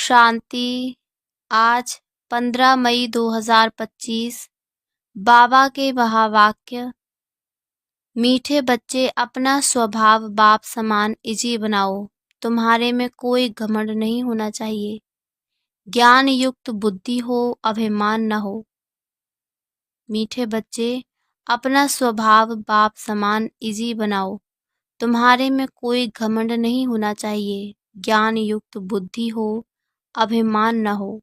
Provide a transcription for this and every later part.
शांति। आज 15 मई 2025। बाबा के महावाक्य। मीठे बच्चे, अपना स्वभाव बाप समान इजी बनाओ। तुम्हारे में कोई घमंड नहीं होना चाहिए। ज्ञान युक्त बुद्धि हो, अभिमान न हो। मीठे बच्चे, अपना स्वभाव बाप समान इजी बनाओ। तुम्हारे में कोई घमंड नहीं होना चाहिए। ज्ञान युक्त बुद्धि हो, अभिमान न हो।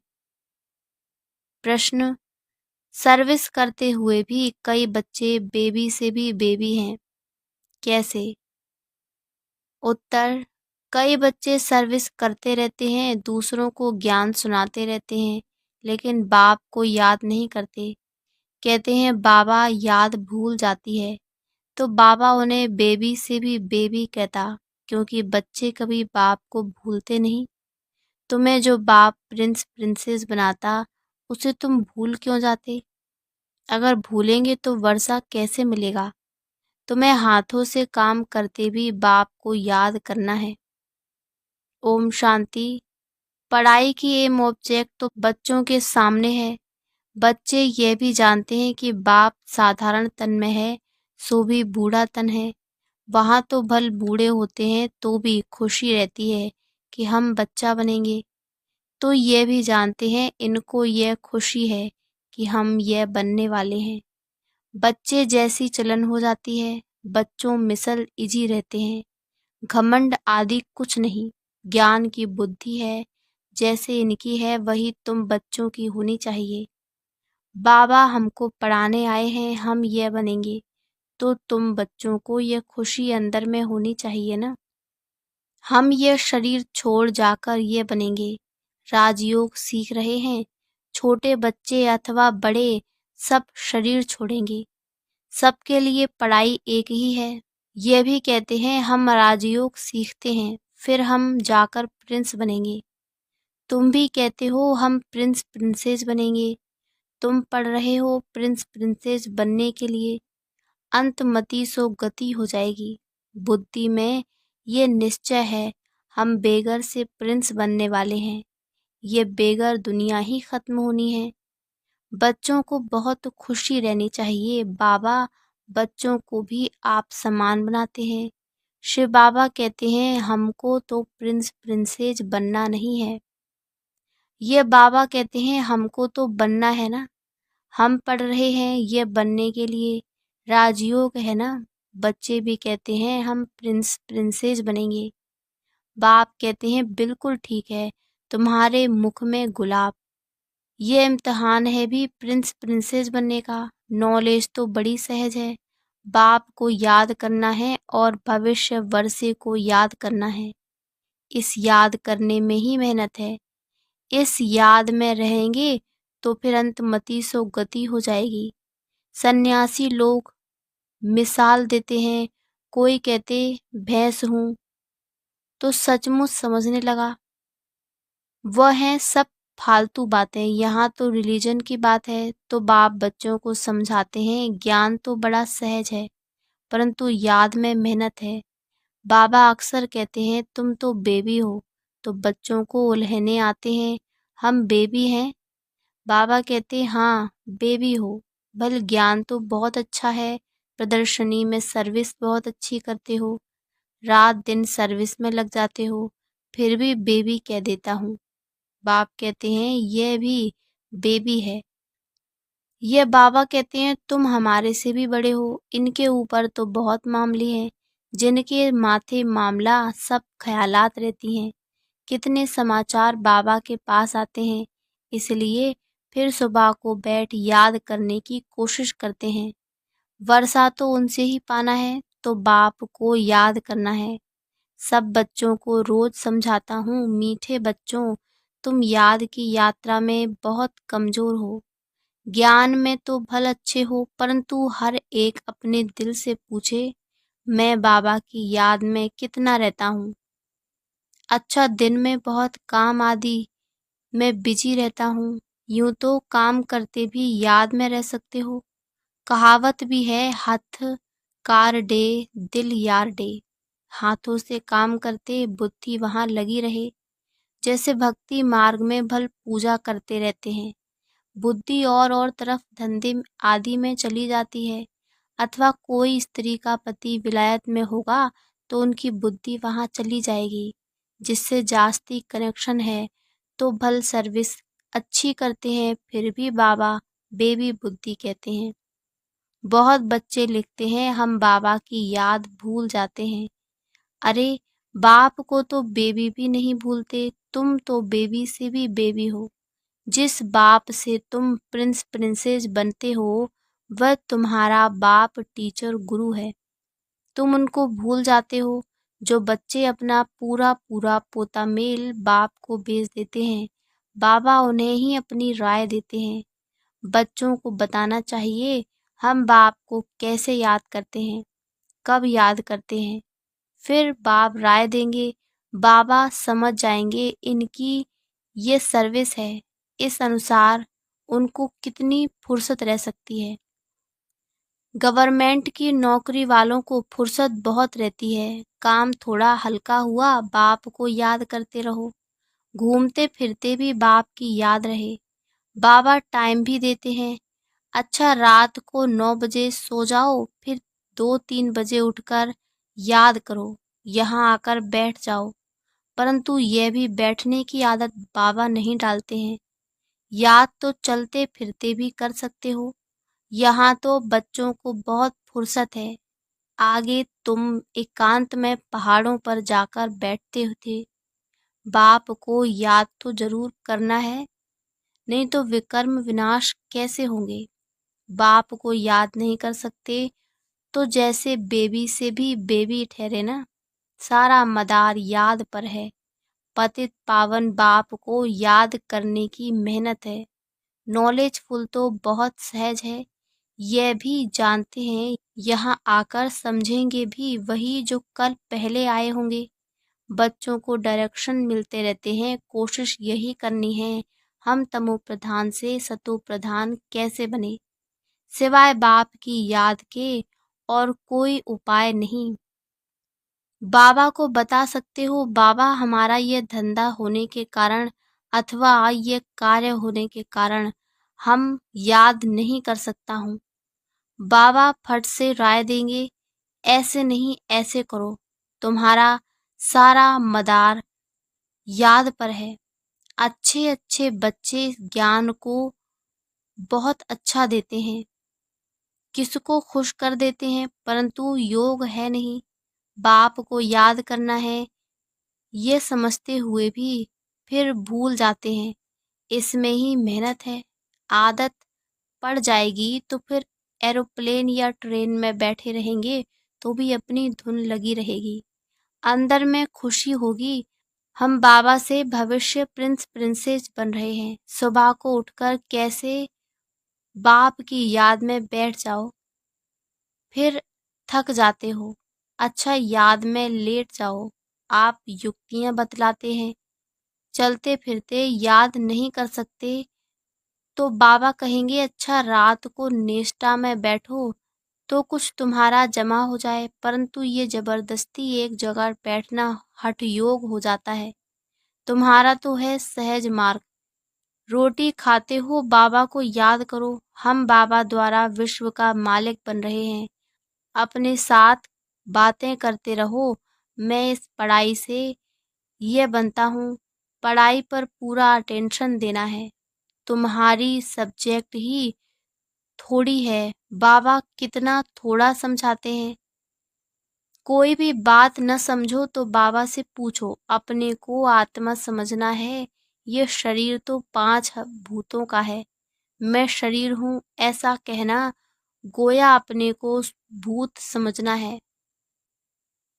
प्रश्न। सर्विस करते हुए भी कई बच्चे बेबी से भी बेबी हैं, कैसे? उत्तर। कई बच्चे सर्विस करते रहते हैं, दूसरों को ज्ञान सुनाते रहते हैं, लेकिन बाप को याद नहीं करते। कहते हैं बाबा याद भूल जाती है, तो बाबा उन्हें बेबी से भी बेबी कहता, क्योंकि बच्चे कभी बाप को भूलते नहीं। तुम्हें जो बाप प्रिंस प्रिंसेस बनाता, उसे तुम भूल क्यों जाते? अगर भूलेंगे तो वर्षा कैसे मिलेगा? तुम्हें हाथों से काम करते भी बाप को याद करना है। ओम शांति। पढ़ाई की एम ऑब्जेक्ट तो बच्चों के सामने है। बच्चे ये भी जानते हैं कि बाप साधारण तन में है, सो भी बूढ़ा तन है। वहाँ तो भल बूढ़े होते हैं तो भी खुशी रहती है कि हम बच्चा बनेंगे। तो ये भी जानते हैं इनको यह खुशी है कि हम यह बनने वाले हैं। बच्चे जैसी चलन हो जाती है, बच्चों मिसल इजी रहते हैं। घमंड आदि कुछ नहीं, ज्ञान की बुद्धि है, जैसे इनकी है वही तुम बच्चों की होनी चाहिए। बाबा हमको पढ़ाने आए हैं, हम यह बनेंगे, तो तुम बच्चों को यह खुशी अंदर में होनी चाहिए ना। हम यह शरीर छोड़ जाकर ये बनेंगे। राजयोग सीख रहे हैं, छोटे बच्चे अथवा बड़े सब शरीर छोड़ेंगे। सबके लिए पढ़ाई एक ही है। ये भी कहते हैं हम राजयोग सीखते हैं, फिर हम जाकर प्रिंस बनेंगे। तुम भी कहते हो हम प्रिंस प्रिंसेस बनेंगे। तुम पढ़ रहे हो प्रिंस प्रिंसेस बनने के लिए। अंतमति सो गति हो जाएगी। बुद्धि में ये निश्चय है हम बेगर से प्रिंस बनने वाले हैं। ये बेगर दुनिया ही खत्म होनी है। बच्चों को बहुत खुशी रहनी चाहिए। बाबा बच्चों को भी आप समान बनाते हैं। शिव बाबा कहते हैं हमको तो प्रिंस प्रिंसेस बनना नहीं है। ये बाबा कहते हैं हमको तो बनना है ना। हम पढ़ रहे हैं ये बनने के लिए, राजयोग है ना। बच्चे भी कहते हैं हम प्रिंस प्रिंसेस बनेंगे। बाप कहते हैं बिल्कुल ठीक है, तुम्हारे मुख में गुलाब। ये इम्तिहान है भी प्रिंस प्रिंसेस बनने का। नॉलेज तो बड़ी सहज है। बाप को याद करना है और भविष्य वर्षे को याद करना है। इस याद करने में ही मेहनत है। इस याद में रहेंगे तो फिर अंतमति सो गति हो जाएगी। सन्यासी लोग मिसाल देते हैं, कोई कहते भैंस हूँ, तो सचमुच समझने लगा। वह है सब फालतू बातें। यहाँ तो रिलीजन की बात है, तो बाप बच्चों को समझाते हैं ज्ञान तो बड़ा सहज है, परंतु याद में मेहनत है। बाबा अक्सर कहते हैं तुम तो बेबी हो, तो बच्चों को उल्हने आते हैं हम बेबी हैं। बाबा कहते हाँ बेबी हो, भल ज्ञान तो बहुत अच्छा है, प्रदर्शनी में सर्विस बहुत अच्छी करते हो, रात दिन सर्विस में लग जाते हो, फिर भी बेबी कह देता हूँ। बाप कहते हैं यह भी बेबी है। ये बाबा कहते हैं तुम हमारे से भी बड़े हो। इनके ऊपर तो बहुत मामले हैं, जिनके माथे मामला सब ख्यालात रहती हैं। कितने समाचार बाबा के पास आते हैं, इसलिए फिर सुबह को बैठ याद करने की कोशिश करते हैं। वर्षा तो उनसे ही पाना है, तो बाप को याद करना है। सब बच्चों को रोज समझाता हूँ, मीठे बच्चों तुम याद की यात्रा में बहुत कमजोर हो। ज्ञान में तो भल अच्छे हो, परंतु हर एक अपने दिल से पूछे मैं बाबा की याद में कितना रहता हूँ। अच्छा, दिन में बहुत काम आदि में बिजी रहता हूँ। यूं तो काम करते भी याद में रह सकते हो। कहावत भी है हथ कार डे दिल यार डे। हाथों से काम करते बुद्धि वहाँ लगी रहे। जैसे भक्ति मार्ग में भल पूजा करते रहते हैं, बुद्धि और तरफ धंधे आदि में चली जाती है। अथवा कोई स्त्री का पति विलायत में होगा तो उनकी बुद्धि वहाँ चली जाएगी, जिससे जास्ती कनेक्शन है तो भल सर्विस अच्छी करते हैं, फिर भी बाबा बेबी बुद्धि कहते हैं। बहुत बच्चे लिखते हैं हम बाबा की याद भूल जाते हैं। अरे, बाप को तो बेबी भी नहीं भूलते, तुम तो बेबी से भी बेबी हो। जिस बाप से तुम प्रिंस प्रिंसेस बनते हो वह तुम्हारा बाप टीचर गुरु है, तुम उनको भूल जाते हो। जो बच्चे अपना पूरा पूरा पोता मेल बाप को भेज देते हैं, बाबा उन्हें ही अपनी राय देते हैं। बच्चों को बताना चाहिए हम बाप को कैसे याद करते हैं, कब याद करते हैं, फिर बाप राय देंगे, बाबा समझ जाएंगे इनकी ये सर्विस है, इस अनुसार उनको कितनी फुर्सत रह सकती है। गवर्नमेंट की नौकरी वालों को फुर्सत बहुत रहती है, काम थोड़ा हल्का हुआ बाप को याद करते रहो, घूमते फिरते भी बाप की याद रहे। बाबा टाइम भी देते हैं, अच्छा रात को 9 बजे सो जाओ, फिर 2-3 बजे उठकर याद करो, यहाँ आकर बैठ जाओ। परंतु यह भी बैठने की आदत बाबा नहीं डालते हैं, याद तो चलते फिरते भी कर सकते हो। यहाँ तो बच्चों को बहुत फुर्सत है, आगे तुम एकांत में पहाड़ों पर जाकर बैठते थे, बाप को याद तो जरूर करना है, नहीं तो विकर्म विनाश कैसे होंगे। बाप को याद नहीं कर सकते तो जैसे बेबी से भी बेबी ठहरे ना, सारा मदार याद पर है। पतित पावन बाप को याद करने की मेहनत है। नॉलेजफुल तो बहुत सहज है, यह भी जानते हैं, यहाँ आकर समझेंगे भी वही जो कल पहले आए होंगे। बच्चों को डायरेक्शन मिलते रहते हैं, कोशिश यही करनी है हम तमो प्रधान से सतो प्रधान कैसे बने, सिवाय बाप की याद के और कोई उपाय नहीं। बाबा को बता सकते हो बाबा हमारा ये धंधा होने के कारण अथवा ये कार्य होने के कारण हम याद नहीं कर सकता हूँ। बाबा फट से राय देंगे, ऐसे नहीं ऐसे करो, तुम्हारा सारा मदार याद पर है। अच्छे अच्छे बच्चे ज्ञान को बहुत अच्छा देते हैं, किसको खुश कर देते हैं, परंतु योग है नहीं, बाप को याद करना है, ये समझते हुए भी फिर भूल जाते हैं। इसमें ही मेहनत है, आदत पड़ जाएगी तो फिर एरोप्लेन या ट्रेन में बैठे रहेंगे तो भी अपनी धुन लगी रहेगी, अंदर में खुशी होगी। हम बाबा से भविष्य प्रिंस प्रिंसेस बन रहे हैं, सुबह को उठकर कैसे बाप की याद में बैठ जाओ, फिर थक जाते हो, अच्छा याद में लेट जाओ। आप युक्तियां बतलाते हैं, चलते फिरते याद नहीं कर सकते तो बाबा कहेंगे अच्छा रात को नेष्टा में बैठो तो कुछ तुम्हारा जमा हो जाए, परंतु ये जबरदस्ती एक जगह बैठना हठ योग हो जाता है। तुम्हारा तो है सहज मार्ग, रोटी खाते हो बाबा को याद करो, हम बाबा द्वारा विश्व का मालिक बन रहे हैं। अपने साथ बातें करते रहो, मैं इस पढ़ाई से ये बनता हूँ, पढ़ाई पर पूरा अटेंशन देना है, तुम्हारी सब्जेक्ट ही थोड़ी है, बाबा कितना थोड़ा समझाते हैं। कोई भी बात न समझो तो बाबा से पूछो, अपने को आत्मा समझना है, ये शरीर तो 5 भूतों का है, मैं शरीर हूँ ऐसा कहना, गोया अपने को भूत समझना है।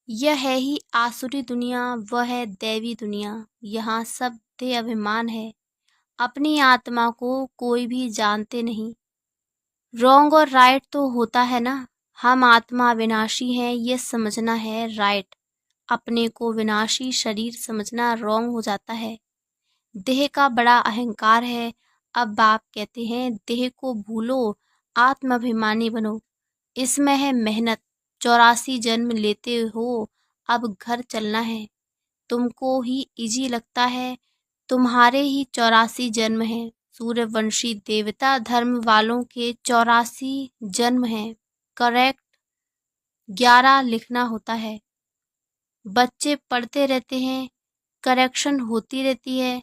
यह है ही आसुरी दुनिया, वह है दैवी दुनिया, यहाँ सब देह अभिमान है, अपनी आत्मा को कोई भी जानते नहीं। रॉन्ग और राइट तो होता है ना, हम आत्मा विनाशी हैं ये समझना है राइट, अपने को विनाशी शरीर समझना रॉन्ग हो जाता है। देह का बड़ा अहंकार है, अब बाप कहते हैं देह को भूलो, आत्माभिमानी बनो, इसमें है मेहनत, 84 जन्म लेते हो, अब घर चलना है, तुमको ही इजी लगता है तुम्हारे ही 84 जन्म हैं। सूर्यवंशी देवता धर्म वालों के 84 जन्म हैं। करेक्ट 11 लिखना होता है। बच्चे पढ़ते रहते हैं, करेक्शन होती रहती है।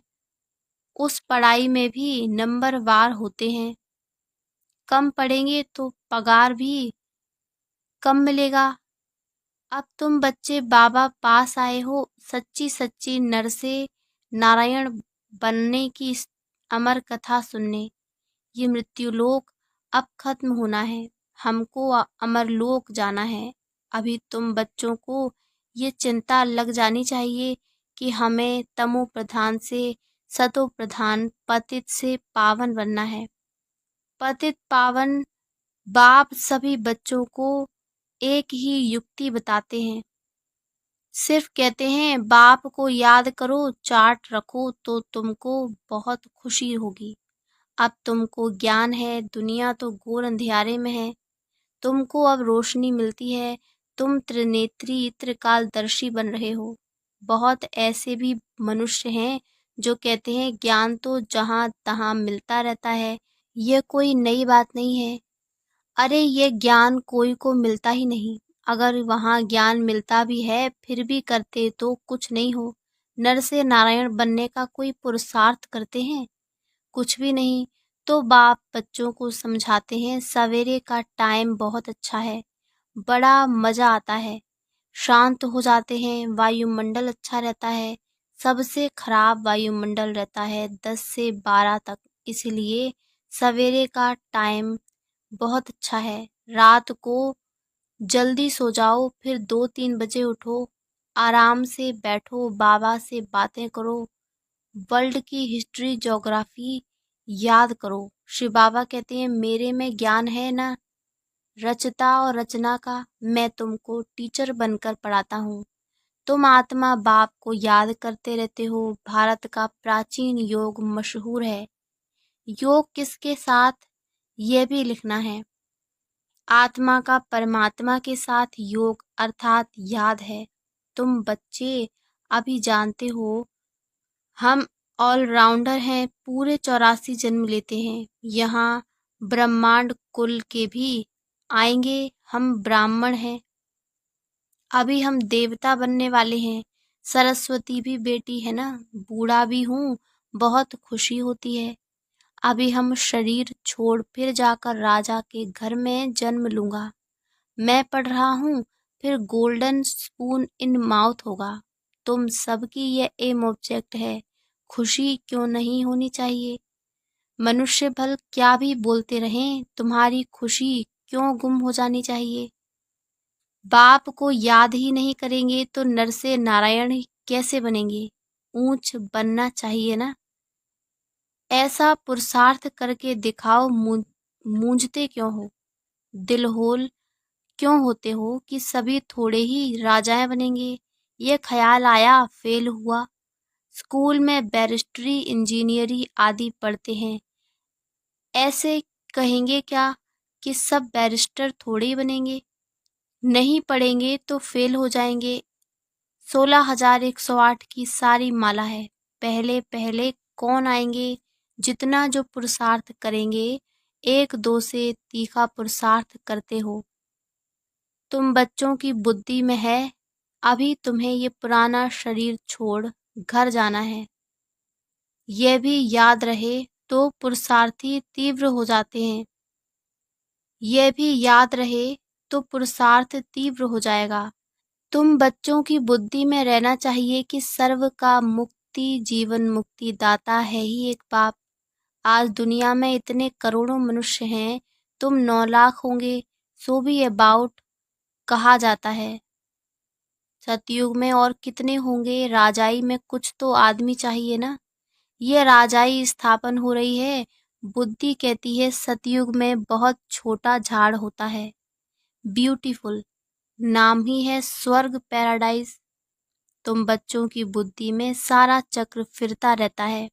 उस पढ़ाई में भी नंबर वार होते हैं। कम पढ़ेंगे तो पगार भी कम मिलेगा। अब तुम बच्चे बाबा पास आए हो सच्ची सच्ची नर से नारायण बनने की इस अमर कथा सुनने। ये मृत्युलोक अब खत्म होना है, हमको अमरलोक जाना है। अभी तुम बच्चों को ये चिंता लग जानी चाहिए कि हमें तमो प्रधान से सतो प्रधान पतित से पावन बनना है। पतित पावन बाप सभी बच्चों को एक ही युक्ति बताते हैं। सिर्फ कहते हैं बाप को याद करो, चार्ट रखो तो तुमको बहुत खुशी होगी। अब तुमको ज्ञान है, दुनिया तो घोर अंधियारे में है, तुमको अब रोशनी मिलती है। तुम त्रिनेत्री त्रिकालदर्शी बन रहे हो। बहुत ऐसे भी मनुष्य हैं जो कहते हैं ज्ञान तो जहाँ तहाँ मिलता रहता है, ये कोई नई बात नहीं है। अरे ये ज्ञान कोई को मिलता ही नहीं। अगर वहाँ ज्ञान मिलता भी है फिर भी करते तो कुछ नहीं हो। नर से नारायण बनने का कोई पुरुषार्थ करते हैं? कुछ भी नहीं। तो बाप बच्चों को समझाते हैं सवेरे का टाइम बहुत अच्छा है, बड़ा मजा आता है, शांत हो जाते हैं, वायुमंडल अच्छा रहता है। सबसे खराब वायुमंडल रहता है 10 से 12 तक, इसलिए सवेरे का टाइम बहुत अच्छा है। रात को जल्दी सो जाओ, फिर 2-3 बजे उठो, आराम से बैठो, बाबा से बातें करो, वर्ल्ड की हिस्ट्री ज्योग्राफी याद करो। शिव बाबा कहते हैं मेरे में ज्ञान है ना, रचता और रचना का, मैं तुमको टीचर बनकर पढ़ाता हूँ। तुम आत्मा बाप को याद करते रहते हो। भारत का प्राचीन योग मशहूर है। योग किसके साथ, ये भी लिखना है। आत्मा का परमात्मा के साथ योग अर्थात याद है। तुम बच्चे अभी जानते हो हम ऑलराउंडर हैं, पूरे 84 जन्म लेते हैं। यहाँ ब्रह्मांड कुल के भी आएंगे, हम ब्राह्मण हैं। अभी हम देवता बनने वाले हैं। सरस्वती भी बेटी है ना, बूढ़ा भी हूँ, बहुत खुशी होती है। अभी हम शरीर छोड़ फिर जाकर राजा के घर में जन्म लूंगा। मैं पढ़ रहा हूँ, फिर गोल्डन स्पून इन माउथ होगा। तुम सबकी ये एम ऑब्जेक्ट है, खुशी क्यों नहीं होनी चाहिए? मनुष्य भल क्या भी बोलते रहें, तुम्हारी खुशी क्यों गुम हो जानी चाहिए? बाप को याद ही नहीं करेंगे तो नर से नारायण कैसे बनेंगे? ऊंच बनना चाहिए ना। ऐसा पुरुषार्थ करके दिखाओ। मूंझते क्यों हो, दिल होल क्यों होते हो कि सभी थोड़े ही राजाएं बनेंगे? ये ख्याल आया, फेल हुआ। स्कूल में बैरिस्ट्री इंजीनियरी आदि पढ़ते हैं, ऐसे कहेंगे क्या कि सब बैरिस्टर थोड़े ही बनेंगे? नहीं पढ़ेंगे तो फेल हो जाएंगे। 16,108 की सारी माला है, पहले पहले कौन आएंगे? जितना जो पुरुषार्थ करेंगे, 1-2 से तीखा पुरुषार्थ करते हो। तुम बच्चों की बुद्धि में है, अभी तुम्हें ये पुराना शरीर छोड़ घर जाना है। यह भी याद रहे तो पुरुषार्थी तीव्र हो जाते हैं। यह भी याद रहे तो पुरुषार्थ तीव्र हो जाएगा। तुम बच्चों की बुद्धि में रहना चाहिए कि सर्व का मुक्ति जीवन मुक्ति दाता है ही एक बाप। आज दुनिया में इतने करोड़ों मनुष्य हैं, तुम 9 लाख होंगे, सो भी अबाउट कहा जाता है। सतयुग में और कितने होंगे? राजाई में कुछ तो आदमी चाहिए ना। ये राजाई स्थापन हो रही है। बुद्धि कहती है सतयुग में बहुत छोटा झाड़ होता है, ब्यूटीफुल, नाम ही है स्वर्ग पैराडाइज। तुम बच्चों की बुद्धि में सारा चक्र फिरता रहता है।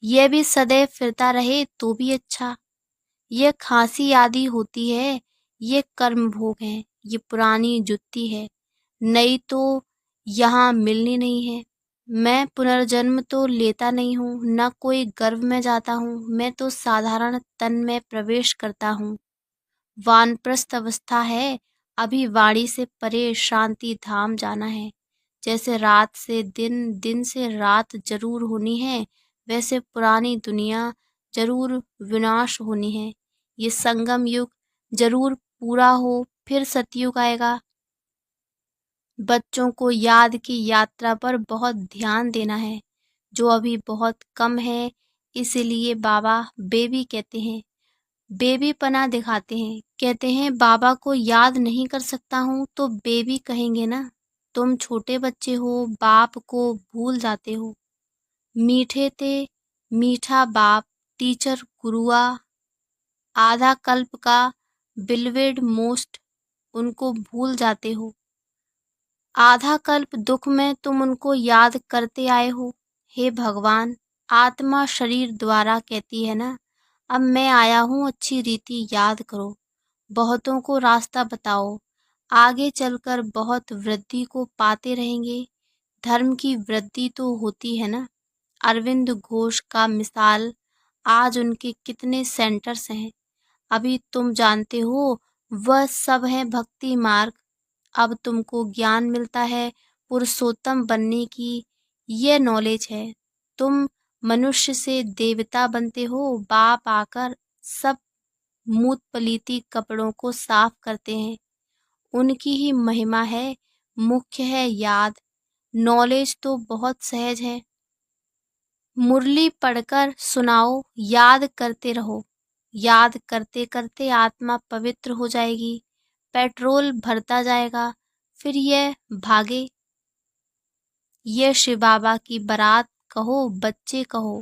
यह भी सदैव फिरता रहे तो भी अच्छा। ये खांसी आदि होती है, ये कर्म भोग है, ये पुरानी जुत्ती है, नई तो यहाँ मिलनी नहीं है। मैं पुनर्जन्म तो लेता नहीं हूँ, न कोई गर्भ में जाता हूँ, मैं तो साधारण तन में प्रवेश करता हूँ। वानप्रस्थ अवस्था है, अभी वाणी से परे शांति धाम जाना है। जैसे रात से दिन, दिन से रात जरूर होनी है, वैसे पुरानी दुनिया जरूर विनाश होनी है। ये संगम युग जरूर पूरा हो, फिर सतयुग आएगा। बच्चों को याद की यात्रा पर बहुत ध्यान देना है, जो अभी बहुत कम है, इसीलिए बाबा बेबी कहते हैं। बेबी पना दिखाते हैं, कहते हैं बाबा को याद नहीं कर सकता हूँ तो बेबी कहेंगे ना। तुम छोटे बच्चे हो, बाप को भूल जाते हो। मीठे थे मीठा बाप, टीचर गुरुआ, आधा कल्प का बिलवेड मोस्ट, उनको भूल जाते हो। आधा कल्प दुख में तुम उनको याद करते आए हो। हे भगवान, आत्मा शरीर द्वारा कहती है ना, अब मैं आया हूँ, अच्छी रीति याद करो, बहुतों को रास्ता बताओ, आगे चलकर बहुत वृद्धि को पाते रहेंगे। धर्म की वृद्धि तो होती है ना। अरविंद घोष का मिसाल, आज उनके कितने सेंटर्स हैं, अभी तुम जानते हो, वह सब है भक्ति मार्ग। अब तुमको ज्ञान मिलता है पुरुषोत्तम बनने की, ये नॉलेज है। तुम मनुष्य से देवता बनते हो, बाप आकर सब मूत पलीती कपड़ों को साफ करते हैं। उनकी ही महिमा है, मुख्य है याद। नॉलेज तो बहुत सहज है, मुरली पढ़कर सुनाओ, याद करते रहो। याद करते करते आत्मा पवित्र हो जाएगी, पेट्रोल भरता जाएगा, फिर यह भागे। ये शिव बाबा की बारात कहो, बच्चे कहो।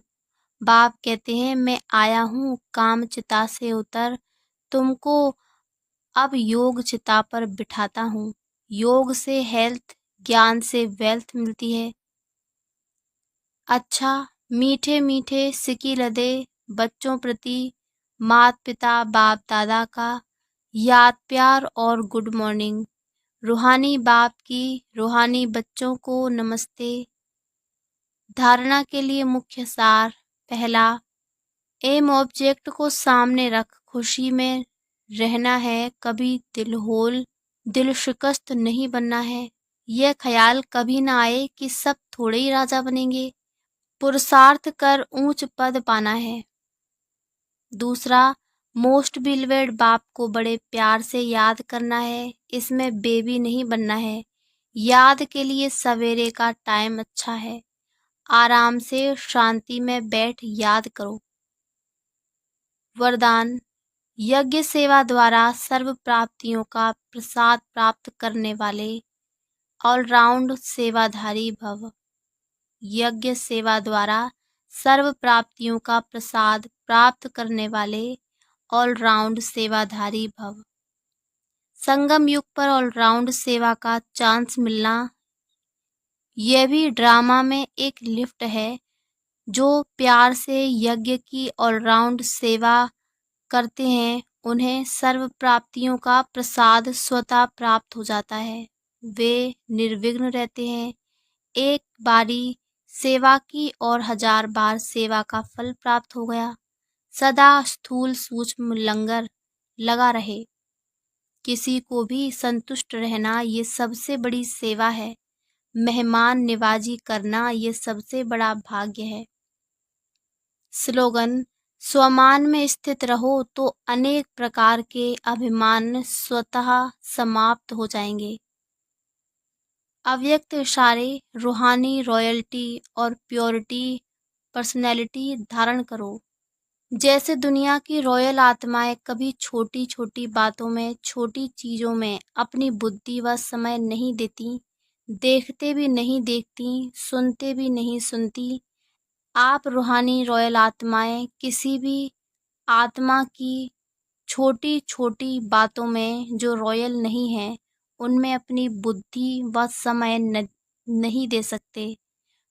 बाप कहते हैं मैं आया हूँ, काम चिता से उतर, तुमको अब योग चिता पर बिठाता हूँ। योग से हेल्थ, ज्ञान से वेल्थ मिलती है। अच्छा, मीठे मीठे सिकी लदे बच्चों प्रति मात पिता बाप दादा का याद प्यार और गुड मॉर्निंग। रूहानी बाप की रूहानी बच्चों को नमस्ते। धारणा के लिए मुख्य सार, पहला, एम ऑब्जेक्ट को सामने रख, खुशी में रहना है, कभी दिलहोल दिल शिकस्त नहीं बनना है। यह ख्याल कभी ना आए कि सब थोड़े ही राजा बनेंगे, पुरुषार्थ कर ऊंच पद पाना है। दूसरा, मोस्ट बिलवेड बाप को बड़े प्यार से याद करना है, इसमें बेबी नहीं बनना है। याद के लिए सवेरे का टाइम अच्छा है, आराम से शांति में बैठ याद करो। वरदान, यज्ञ सेवा द्वारा सर्व प्राप्तियों का प्रसाद प्राप्त करने वाले ऑलराउंड सेवाधारी भव। यज्ञ सेवा द्वारा सर्व प्राप्तियों का प्रसाद प्राप्त करने वाले ऑलराउंड सेवाधारी भव। संगम युग पर ऑलराउंड सेवा का चांस मिलना, यह भी ड्रामा में एक लिफ्ट है। जो प्यार से यज्ञ की ऑलराउंड सेवा करते हैं, उन्हें सर्व प्राप्तियों का प्रसाद स्वतः प्राप्त हो जाता है। वे निर्विघ्न रहते हैं। एक बारी सेवा की और 1000 बार सेवा का फल प्राप्त हो गया। सदा स्थूल सूक्ष्म लंगर लगा रहे, किसी को भी संतुष्ट रहना ये सबसे बड़ी सेवा है। मेहमान निवाजी करना ये सबसे बड़ा भाग्य है। स्लोगन, स्वमान में स्थित रहो तो अनेक प्रकार के अभिमान स्वतः समाप्त हो जाएंगे। अव्यक्त इशारे, रूहानी रॉयल्टी और प्योरिटी पर्सनैलिटी धारण करो। जैसे दुनिया की रॉयल आत्माएं कभी छोटी छोटी बातों में, छोटी चीज़ों में अपनी बुद्धि व समय नहीं देती, देखते भी नहीं देखती, सुनते भी नहीं सुनती। आप रूहानी रॉयल आत्माएं किसी भी आत्मा की छोटी छोटी बातों में जो रॉयल नहीं है, उनमें अपनी बुद्धि व समय नहीं दे सकते।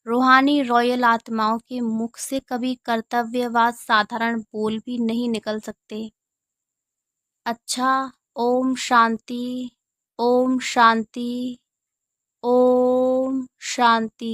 रूहानी रॉयल आत्माओं के मुख से कभी कर्तव्य व साधारण बोल भी नहीं निकल सकते। अच्छा, ओम शांति, ओम शांति, ओम शांति।